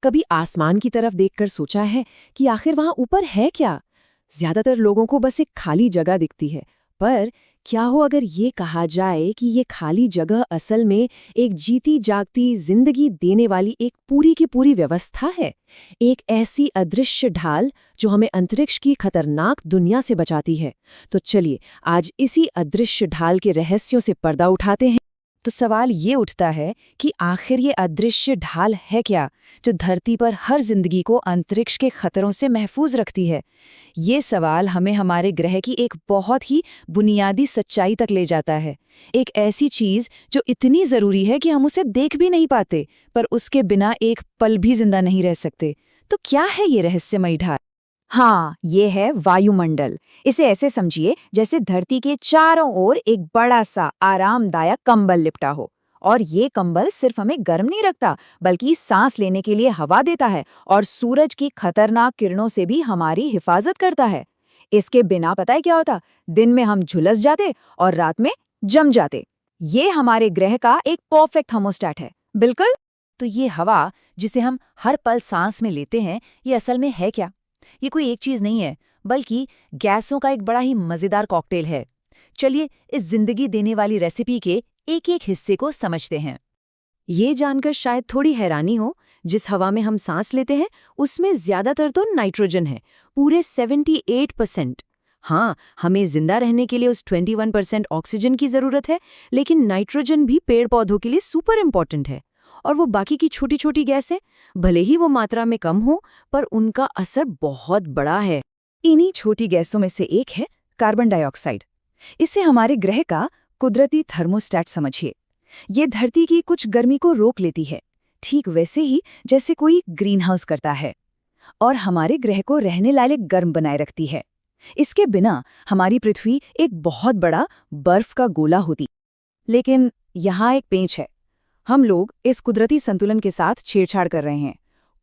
कभी आसमान की तरफ देखकर सोचा है कि आखिर वहां ऊपर है क्या? ज्यादातर लोगों को बस एक खाली जगह दिखती है, पर क्या हो अगर ये कहा जाए कि ये खाली जगह असल में एक जीती जागती जिंदगी देने वाली एक पूरी की पूरी व्यवस्था है, एक ऐसी अदृश्य ढाल जो हमें अंतरिक्ष की खतरनाक दुनिया से बचाती है। तो चलिए आज इसी अदृश्य ढाल के रहस्यों से पर्दा उठाते हैं। तो सवाल ये उठता है कि आखिर ये अदृश्य ढाल है क्या जो धरती पर हर जिंदगी को अंतरिक्ष के खतरों से महफूज रखती है? ये सवाल हमें हमारे ग्रह की एक बहुत ही बुनियादी सच्चाई तक ले जाता है। एक ऐसी चीज जो इतनी जरूरी है कि हम उसे देख भी नहीं पाते, पर उसके बिना एक पल भी जिंदा नहीं रह सकते। तो क्या है ये रहस्यमयी ढाल? हाँ, ये है वायुमंडल। इसे ऐसे समझिए जैसे धरती के चारों ओर एक बड़ा सा आरामदायक कंबल लिपटा हो। और ये कंबल सिर्फ हमें गर्म नहीं रखता, बल्कि सांस लेने के लिए हवा देता है और सूरज की खतरनाक किरणों से भी हमारी हिफाजत करता है। इसके बिना पता है क्या होता? दिन में हम झुलस जाते और रात में जम जाते। ये हमारे ग्रह का एक परफेक्ट थर्मोस्टेट है। बिल्कुल। तो ये हवा जिसे हम हर पल सांस में लेते हैं, ये असल में है क्या? ये कोई एक चीज नहीं है, बल्कि गैसों का एक बड़ा ही मजेदार कॉकटेल है। चलिए इस जिंदगी देने वाली रेसिपी के एक एक हिस्से को समझते हैं। ये जानकर शायद थोड़ी हैरानी हो, जिस हवा में हम सांस लेते हैं उसमें ज्यादातर तो नाइट्रोजन है, पूरे 78%। हाँ, हमें जिंदा रहने के लिए उस 21% ऑक्सीजन की जरूरत है, लेकिन नाइट्रोजन भी पेड़ पौधों के लिए सुपर इम्पोर्टेंट है। और वो बाकी की छोटी छोटी गैसें, भले ही वो मात्रा में कम हो, पर उनका असर बहुत बड़ा है। इन्हीं छोटी गैसों में से एक है कार्बन डाइऑक्साइड। इसे हमारे ग्रह का कुदरती थर्मोस्टेट समझिए। ये धरती की कुछ गर्मी को रोक लेती है, ठीक वैसे ही जैसे कोई ग्रीन हाउस करता है, और हमारे ग्रह को रहने लायक गर्म बनाए रखती है। इसके बिना हमारी पृथ्वी एक बहुत बड़ा बर्फ का गोला होती। लेकिन यहाँ एक पेंच है। हम लोग इस कुदरती संतुलन के साथ छेड़छाड़ कर रहे हैं।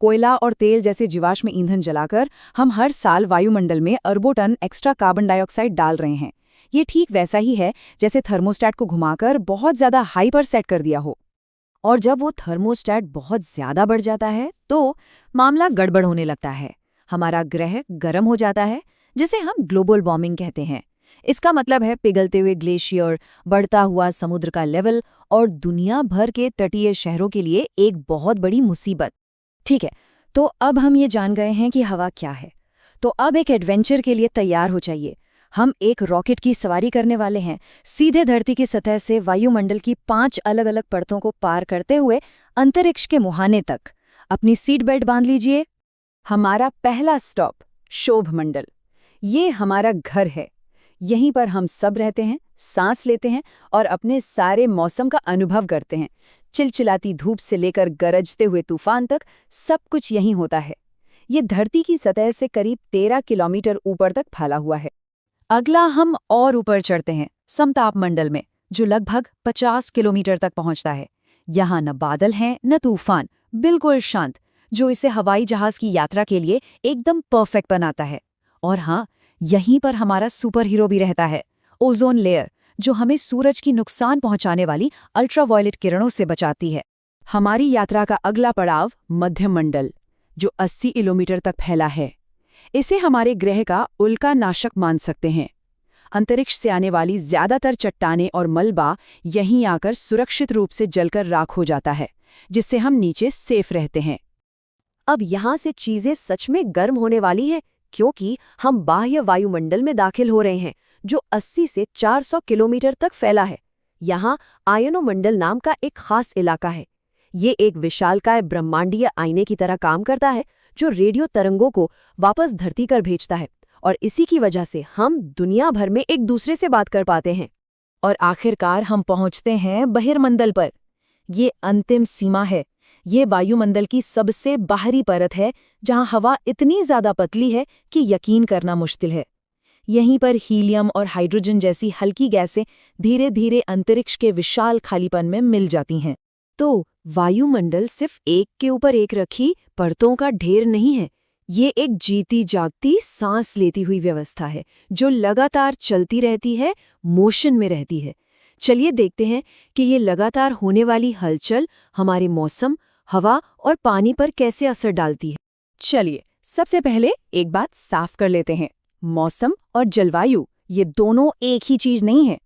कोयला और तेल जैसे जीवाश्म ईंधन जलाकर हम हर साल वायुमंडल में अरबों टन एक्स्ट्रा कार्बन डाइऑक्साइड डाल रहे हैं। ये ठीक वैसा ही है जैसे थर्मोस्टेट को घुमाकर बहुत ज्यादा हाई पर सेट कर दिया हो। और जब वो थर्मोस्टेट बहुत ज्यादा बढ़ जाता है तो मामला गड़बड़ होने लगता है। हमारा ग्रह गर्म हो जाता है, जिसे हम ग्लोबल वार्मिंग कहते हैं। इसका मतलब है पिघलते हुए ग्लेशियर, बढ़ता हुआ समुद्र का लेवल और दुनिया भर के तटीय शहरों के लिए एक बहुत बड़ी मुसीबत। ठीक है, तो अब हम ये जान गए हैं कि हवा क्या है। तो अब एक एडवेंचर के लिए तैयार हो जाइए। हम एक रॉकेट की सवारी करने वाले हैं, सीधे धरती की सतह से वायुमंडल की 5 अलग अलग परतों को पार करते हुए अंतरिक्ष के मुहाने तक। अपनी सीट बेल्ट बांध लीजिए। हमारा पहला स्टॉप क्षोभमंडल। ये हमारा घर है। यहीं पर हम सब रहते हैं, सांस लेते हैं और अपने सारे मौसम का अनुभव करते हैं। चिलचिलाती धूप से लेकर गरजते हुए तूफान तक सब कुछ यहीं होता है। ये धरती की सतह से करीब 13 किलोमीटर ऊपर तक फैला हुआ है। अगला हम और ऊपर चढ़ते हैं समताप मंडल में, जो लगभग 50 किलोमीटर तक पहुंचता है। यहाँ न बादल हैं न तूफान, बिल्कुल शांत, जो इसे हवाई जहाज की यात्रा के लिए एकदम परफेक्ट बनाता है। और हाँ, यहीं पर हमारा सुपर हीरो भी रहता है, ओजोन लेयर, जो हमें सूरज की नुकसान पहुंचाने वाली अल्ट्रावायलेट किरणों से बचाती है। हमारी यात्रा का अगला पड़ाव मध्यम मंडल, जो 80 किलोमीटर तक फैला है। इसे हमारे ग्रह का उल्का नाशक मान सकते हैं। अंतरिक्ष से आने वाली ज्यादातर चट्टानें और मलबा यहीं आकर सुरक्षित रूप से जलकर राख हो जाता है, जिससे हम नीचे सेफ रहते हैं। अब यहाँ से चीजें सच में गर्म होने वाली हैं, क्योंकि हम बाह्य वायुमंडल में दाखिल हो रहे हैं, जो 80 से 400 किलोमीटर तक फैला है। यहाँ आयनोमंडल नाम का एक खास इलाका है। ये एक विशालकाय ब्रह्मांडीय आईने की तरह काम करता है, जो रेडियो तरंगों को वापस धरती कर भेजता है, और इसी की वजह से हम दुनिया भर में एक दूसरे से बात कर पाते हैं। और आखिरकार हम पहुंचते हैं बहिर्मंडल पर। ये अंतिम सीमा है। ये वायुमंडल की सबसे बाहरी परत है, जहां हवा इतनी ज्यादा पतली है कि यकीन करना मुश्किल है। यहीं पर हीलियम और हाइड्रोजन जैसी हल्की गैसें धीरे धीरे अंतरिक्ष के विशाल खालीपन में मिल जाती हैं। तो वायुमंडल सिर्फ एक के ऊपर एक रखी परतों का ढेर नहीं है। ये एक जीती जागती सांस लेती हुई व्यवस्था है, जो लगातार चलती रहती है, मोशन में रहती है। चलिए देखते हैं कि ये लगातार होने वाली हलचल हमारे मौसम, हवा और पानी पर कैसे असर डालती है? चलिए, सबसे पहले एक बात साफ कर लेते हैं। मौसम और जलवायु ये दोनों एक ही चीज नहीं है।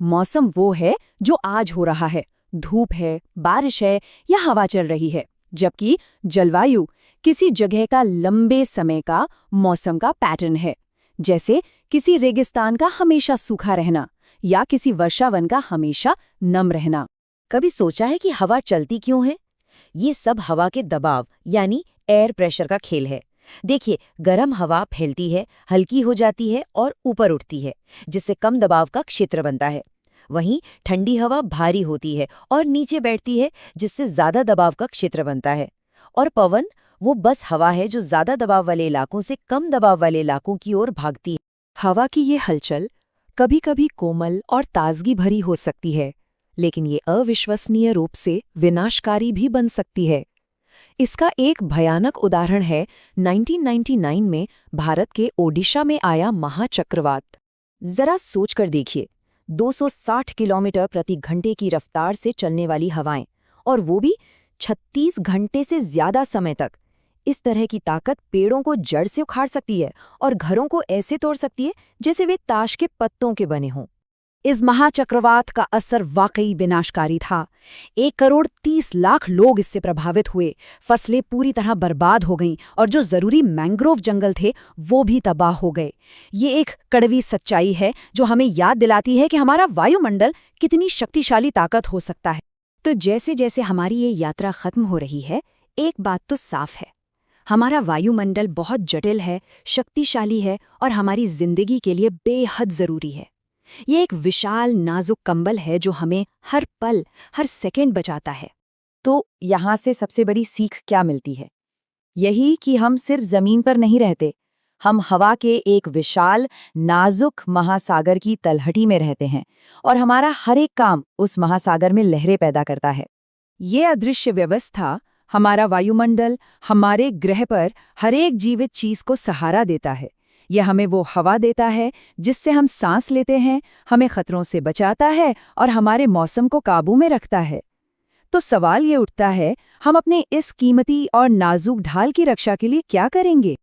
मौसम वो है जो आज हो रहा है, धूप है, बारिश है या हवा चल रही है, जबकि जलवायु किसी जगह का लंबे समय का मौसम का पैटर्न है। जैसे किसी रेगिस्तान का हमेशा सूखा रहना या किसी वर्षावन का हमेशा नम रहना। कभी सोचा है कि हवा चलती क्यों है? ये सब हवा के दबाव यानी एयर प्रेशर का खेल है। देखिए, गर्म हवा फैलती है, हल्की हो जाती है और ऊपर उठती है, जिससे कम दबाव का क्षेत्र बनता है। वहीं ठंडी हवा भारी होती है और नीचे बैठती है, जिससे ज्यादा दबाव का क्षेत्र बनता है। और पवन वो बस हवा है जो ज्यादा दबाव वाले इलाकों से कम दबाव वाले इलाकों की ओर भागती है। हवा की ये हलचल कभी कभी कोमल और ताजगी भरी हो सकती है, लेकिन ये अविश्वसनीय रूप से विनाशकारी भी बन सकती है। इसका एक भयानक उदाहरण है 1999 में भारत के ओडिशा में आया महाचक्रवात। जरा सोच कर देखिए, 260 किलोमीटर प्रति घंटे की रफ्तार से चलने वाली हवाएं, और वो भी 36 घंटे से ज्यादा समय तक। इस तरह की ताकत पेड़ों को जड़ से उखाड़ सकती है और घरों को ऐसे तोड़ सकती है जैसे वे ताश के पत्तों के बने हों। इस महाचक्रवात का असर वाकई विनाशकारी था। 1,30,00,000 लोग इससे प्रभावित हुए, फसलें पूरी तरह बर्बाद हो गईं और जो जरूरी मैंग्रोव जंगल थे वो भी तबाह हो गए। ये एक कड़वी सच्चाई है जो हमें याद दिलाती है कि हमारा वायुमंडल कितनी शक्तिशाली ताकत हो सकता है। तो जैसे जैसे हमारी ये यात्रा खत्म हो रही है, एक बात तो साफ है, हमारा वायुमंडल बहुत जटिल है, शक्तिशाली है और हमारी जिंदगी के लिए बेहद जरूरी है। ये एक विशाल नाजुक कंबल है जो हमें हर पल, हर सेकंड बचाता है। तो यहाँ से सबसे बड़ी सीख क्या मिलती है? यही कि हम सिर्फ जमीन पर नहीं रहते, हम हवा के एक विशाल नाजुक महासागर की तलहटी में रहते हैं और हमारा हर एक काम उस महासागर में लहरें पैदा करता है। ये अदृश्य व्यवस्था हमारा वायुमंडल हमारे ग्रह पर हर एक जीवित चीज को सहारा देता है। यह हमें वो हवा देता है जिससे हम सांस लेते हैं, हमें खतरों से बचाता है और हमारे मौसम को काबू में रखता है। तो सवाल ये उठता है, हम अपने इस कीमती और नाजुक ढाल की रक्षा के लिए क्या करेंगे?